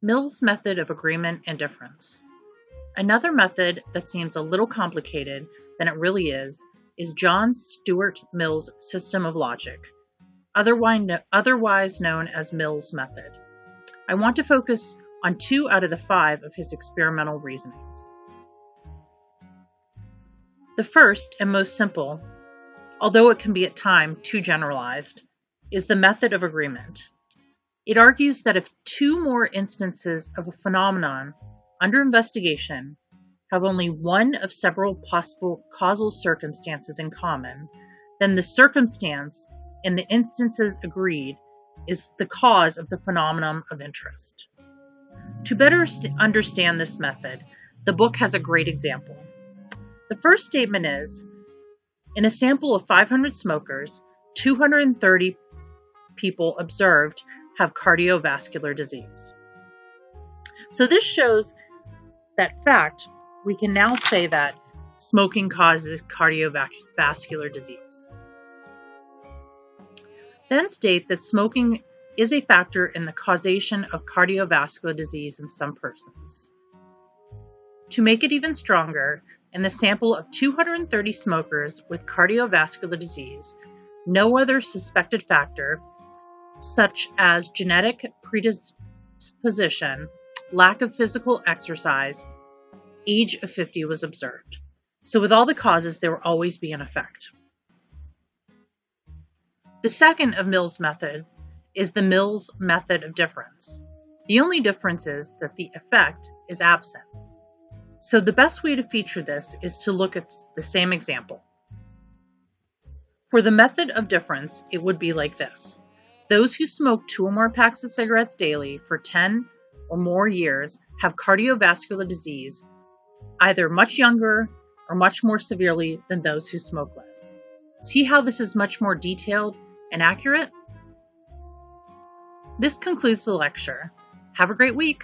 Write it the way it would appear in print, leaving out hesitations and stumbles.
Mill's method of agreement and difference. Another method that seems a little complicated than it really is John Stuart Mill's system of logic, otherwise known as Mill's method. I want to focus on 2 out of the 5 of his experimental reasonings. The first and most simple, although it can be at times too generalized, is the method of agreement. It argues that if 2 more instances of a phenomenon under investigation have only one of several possible causal circumstances in common, then the circumstance in the instances agreed is the cause of the phenomenon of interest. To better understand this method, the book has a great example. The first statement is, in a sample of 500 smokers, 230 people observed have cardiovascular disease. So this shows that fact, we can now say that smoking causes cardiovascular disease. Then state that smoking is a factor in the causation of cardiovascular disease in some persons. To make it even stronger, in the sample of 230 smokers with cardiovascular disease, no other suspected factor, such as genetic predisposition, lack of physical exercise, age of 50 was observed. So with all the causes, there will always be an effect. The second of Mill's method is the Mill's method of difference. The only difference is that the effect is absent. So the best way to feature this is to look at the same example. For the method of difference, it would be like this. Those who smoke 2 or more packs of cigarettes daily for 10 or more years have cardiovascular disease, either much younger or much more severely than those who smoke less. See how this is much more detailed and accurate? This concludes the lecture. Have a great week.